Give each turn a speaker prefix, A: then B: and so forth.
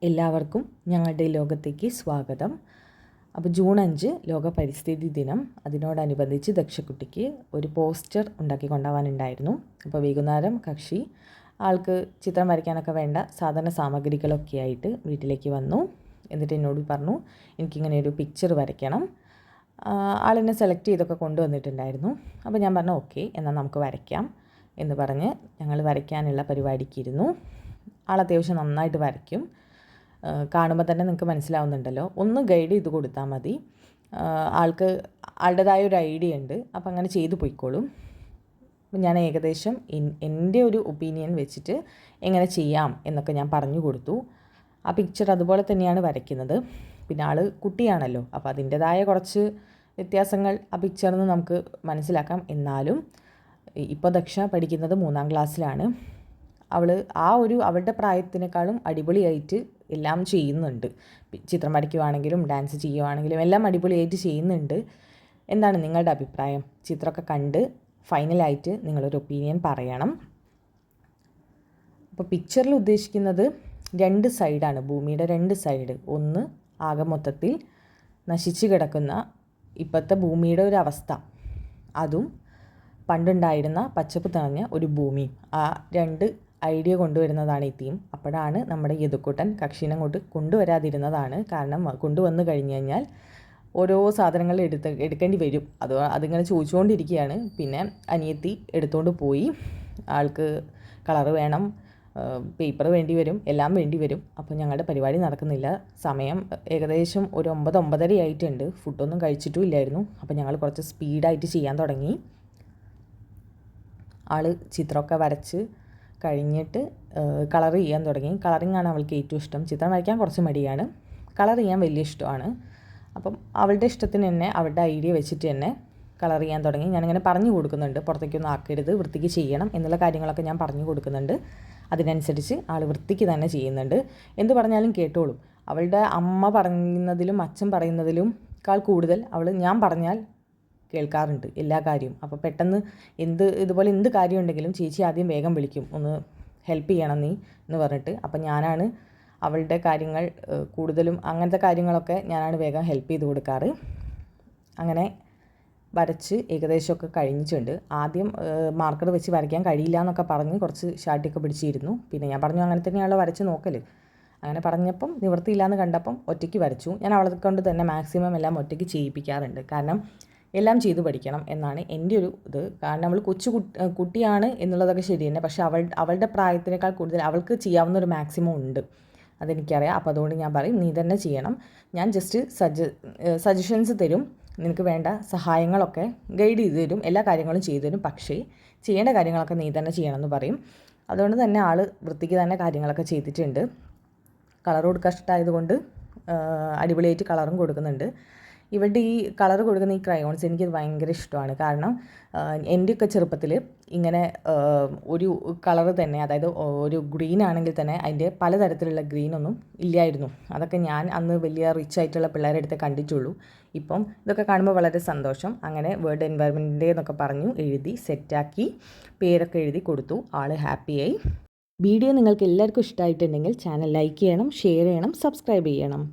A: എല്ലാവർക്കും ഞങ്ങളുടെ ലോകത്തേക്ക് സ്വാഗതം. അപ്പോൾ ജൂൺ 5 ലോക പരിസ്ഥിതി ദിനം. അതിനോടനുബന്ധിച്ച് ദക്ഷക്കുട്ടിക്ക് ഒരു പോസ്റ്റർ ഉണ്ടാക്കി കൊണ്ടുപോകാനുണ്ടായിരുന്നു. അപ്പോൾ വൈകുന്നേരം കക്ഷി ആൾക്ക് ചിത്രം വരയ്ക്കാനൊക്കെ വേണ്ട സാധന സാമഗ്രികളൊക്കെ ആയിട്ട് വീട്ടിലേക്ക് വന്നു. എന്നിട്ട് എന്നോട് പറഞ്ഞു, എനിക്കിങ്ങനെ ഒരു പിക്ചർ വരയ്ക്കണം. ആളെന്നെ സെലക്ട് ചെയ്തൊക്കെ കൊണ്ടുവന്നിട്ടുണ്ടായിരുന്നു. അപ്പോൾ ഞാൻ പറഞ്ഞു ഓക്കെ, എന്നാൽ നമുക്ക് വരയ്ക്കാം എന്ന് പറഞ്ഞ് ഞങ്ങൾ വരയ്ക്കാനുള്ള പരിപാടിക്കിരുന്നു. ആൾ അത്യാവശ്യം നന്നായിട്ട് വരയ്ക്കും. കാണുമ്പോൾ തന്നെ നിങ്ങൾക്ക് മനസ്സിലാവുന്നുണ്ടല്ലോ. ഒന്ന് ഗൈഡ് ചെയ്ത് കൊടുത്താൽ മതി. ആൾക്ക് ആളുടേതായ ഒരു ഐഡിയ ഉണ്ട്, അപ്പോൾ അങ്ങനെ ചെയ്തു പോയിക്കോളും. ഞാൻ ഏകദേശം എൻ്റെ ഒരു ഒപ്പീനിയൻ വെച്ചിട്ട് എങ്ങനെ ചെയ്യാം എന്നൊക്കെ ഞാൻ പറഞ്ഞു കൊടുത്തു. ആ പിക്ചർ അതുപോലെ തന്നെയാണ് വരയ്ക്കുന്നത്. പിന്നെ ആൾ കുട്ടിയാണല്ലോ, അപ്പോൾ അതിൻ്റേതായ കുറച്ച് വ്യത്യാസങ്ങൾ ആ പിക്ചറിൽ നിന്ന് നമുക്ക് മനസ്സിലാക്കാം. എന്നാലും ഇപ്പോൾ ദക്ഷ പഠിക്കുന്നത് 3ാം ക്ലാസ്സിലാണ്. അവളുടെ പ്രായത്തിനേക്കാളും അടിപൊളിയായിട്ട് എല്ലാം ചെയ്യുന്നുണ്ട്. ചിത്രം വരയ്ക്കുവാണെങ്കിലും ഡാൻസ് ചെയ്യുവാണെങ്കിലും എല്ലാം അടിപൊളിയായിട്ട് ചെയ്യുന്നുണ്ട്. എന്താണ് നിങ്ങളുടെ അഭിപ്രായം? ചിത്രമൊക്കെ കണ്ട് ഫൈനലായിട്ട് നിങ്ങളൊരു ഒപ്പീനിയൻ പറയണം. അപ്പോൾ പിക്ചറിൽ ഉദ്ദേശിക്കുന്നത് 2 സൈഡാണ്, ഭൂമിയുടെ 2 സൈഡ്. ഒന്ന് ആകെ മൊത്തത്തിൽ നശിച്ച് കിടക്കുന്ന ഇപ്പോഴത്തെ ഭൂമിയുടെ ഒരു അവസ്ഥ, അതും പണ്ടുണ്ടായിരുന്ന പച്ചപ്പ് നിറഞ്ഞ ഒരു ഭൂമിയും. ആ 2 ഐഡിയ കൊണ്ടുവരുന്നതാണ് ഈ തീം. അപ്പോഴാണ് നമ്മുടെ യദുക്കുട്ടൻ കക്ഷീനെ കൊണ്ട് കൊണ്ടുവരാതിരുന്നതാണ്. കാരണം കൊണ്ടുവന്നു കഴിഞ്ഞ് കഴിഞ്ഞാൽ ഓരോ സാധനങ്ങൾ എടുക്കേണ്ടി വരും. അതിങ്ങനെ ചോദിച്ചുകൊണ്ടിരിക്കുകയാണ്. പിന്നെ അനിയത്തി എടുത്തുകൊണ്ട് പോയി. ആൾക്ക് കളറ് വേണം, പേപ്പർ വേണ്ടി വരും, എല്ലാം വേണ്ടി വരും. അപ്പോൾ ഞങ്ങളുടെ പരിപാടി നടക്കുന്നില്ല. സമയം ഏകദേശം ഒരു 9-9:30 ആയിട്ടുണ്ട്. ഫുഡൊന്നും കഴിച്ചിട്ടും ഇല്ലായിരുന്നു. അപ്പോൾ ഞങ്ങൾ കുറച്ച് സ്പീഡായിട്ട് ചെയ്യാൻ തുടങ്ങി. ആൾ ചിത്രമൊക്കെ വരച്ച് കഴിഞ്ഞിട്ട് കളർ ചെയ്യാൻ തുടങ്ങി. കളറിങ്ങാണ് അവൾക്ക് ഏറ്റവും ഇഷ്ടം. ചിത്രം വരയ്ക്കാൻ കുറച്ച് മടിയാണ്, കളർ ചെയ്യാൻ വലിയ ഇഷ്ടമാണ്. അപ്പം അവളുടെ ഇഷ്ടത്തിന് തന്നെ, അവളുടെ ഐഡിയ വെച്ചിട്ട് തന്നെ കളർ ചെയ്യാൻ തുടങ്ങി. ഞാനിങ്ങനെ പറഞ്ഞു കൊടുക്കുന്നുണ്ട്, പുറത്തേക്കൊന്നും ആക്കരുത്, വൃത്തിക്ക് ചെയ്യണം എന്നുള്ള കാര്യങ്ങളൊക്കെ ഞാൻ പറഞ്ഞു കൊടുക്കുന്നുണ്ട്. അതിനനുസരിച്ച് ആൾ വൃത്തിക്ക് തന്നെ ചെയ്യുന്നുണ്ട്. എന്ത് പറഞ്ഞാലും കേട്ടോളും. അവളുടെ അമ്മ പറയുന്നതിലും അച്ഛൻ പറയുന്നതിലും കൂടുതൽ ഞാൻ പറഞ്ഞാൽ കേൾക്കാറുണ്ട് എല്ലാ കാര്യവും. അപ്പോൾ പെട്ടെന്ന് ഇതുപോലെ എന്ത് കാര്യം ഉണ്ടെങ്കിലും ചേച്ചി ആദ്യം വേഗം വിളിക്കും, ഒന്ന് ഹെൽപ്പ് ചെയ്യണം നീ എന്ന് പറഞ്ഞിട്ട്. അപ്പം ഞാനാണ് അവളുടെ കാര്യങ്ങൾ കൂടുതലും, അങ്ങനത്തെ കാര്യങ്ങളൊക്കെ ഞാനാണ് വേഗം ഹെൽപ്പ് ചെയ്ത് കൊടുക്കാറ്. അങ്ങനെ വരച്ച് ഏകദേശമൊക്കെ കഴിഞ്ഞിട്ടുണ്ട്. ആദ്യം മാർക്കർ വെച്ച് വരയ്ക്കാൻ കഴിയില്ല എന്നൊക്കെ പറഞ്ഞ് കുറച്ച് ഷാട്ടിയൊക്കെ പിടിച്ചിരുന്നു. പിന്നെ ഞാൻ പറഞ്ഞു അങ്ങനെ തന്നെയാണല്ലോ വരച്ച് നോക്കൽ. അങ്ങനെ പറഞ്ഞപ്പം നിവൃത്തിയില്ലാന്ന് കണ്ടപ്പം ഒറ്റയ്ക്ക് വരച്ചു. ഞാൻ അവളെ കൊണ്ട് തന്നെ മാക്സിമം എല്ലാം ഒറ്റയ്ക്ക് ചെയ്യിപ്പിക്കാറുണ്ട്. കാരണം എല്ലാം ചെയ്തു പഠിക്കണം എന്നാണ് എൻ്റെ ഒരു ഇത്. കാരണം അവൾ കുട്ടിയാണ് എന്നുള്ളതൊക്കെ ശരി തന്നെ. പക്ഷേ അവളുടെ പ്രായത്തിനേക്കാൾ കൂടുതൽ അവൾക്ക് ചെയ്യാവുന്ന ഒരു മാക്സിമം ഉണ്ട്, അതെനിക്കറിയാം. അപ്പോൾ അതുകൊണ്ട് ഞാൻ പറയും നീ തന്നെ ചെയ്യണം. ഞാൻ ജസ്റ്റ് സജഷൻസ് തരും, നിനക്ക് വേണ്ട സഹായങ്ങളൊക്കെ ഗൈഡ് ചെയ്ത് തരും, എല്ലാ കാര്യങ്ങളും ചെയ്തു തരും. പക്ഷേ ചെയ്യേണ്ട കാര്യങ്ങളൊക്കെ നീ തന്നെ ചെയ്യണമെന്ന് പറയും. അതുകൊണ്ട് തന്നെ ആൾ വൃത്തിക്ക് തന്നെ കാര്യങ്ങളൊക്കെ ചെയ്തിട്ടുണ്ട്. കളർ കൊടുക്കാൻ ഇഷ്ടമായതുകൊണ്ട് അടിപൊളിയായിട്ട് കളറും കൊടുക്കുന്നുണ്ട്. ഇവരുടെ ഈ കളർ കൊടുക്കുന്ന ഈ ക്രയോൺസ് എനിക്കത് ഭയങ്കര ഇഷ്ടമാണ്. കാരണം എൻ്റെയൊക്കെ ചെറുപ്പത്തിൽ ഇങ്ങനെ ഒരു കളർ തന്നെ, അതായത് ഒരു ഗ്രീൻ ആണെങ്കിൽ തന്നെ അതിൻ്റെ പലതരത്തിലുള്ള ഗ്രീനൊന്നും ഇല്ലായിരുന്നു. അതൊക്കെ ഞാൻ അന്ന് വലിയ റിച്ച് ആയിട്ടുള്ള പിള്ളേരുടെ അടുത്ത് കണ്ടിട്ടുള്ളൂ. ഇപ്പം ഇതൊക്കെ കാണുമ്പോൾ വളരെ സന്തോഷം. അങ്ങനെ വേൾഡ് എൻവയറൺമെൻറ്റ് എന്നൊക്കെ പറഞ്ഞു എഴുതി സെറ്റാക്കി പേരൊക്കെ എഴുതി കൊടുത്തു. ആൾ ഹാപ്പിയായി. വീഡിയോ നിങ്ങൾക്ക് എല്ലാവർക്കും ഇഷ്ടമായിട്ടുണ്ടെങ്കിൽ ചാനൽ ലൈക്ക് ചെയ്യണം, ഷെയർ ചെയ്യണം, സബ്സ്ക്രൈബ് ചെയ്യണം.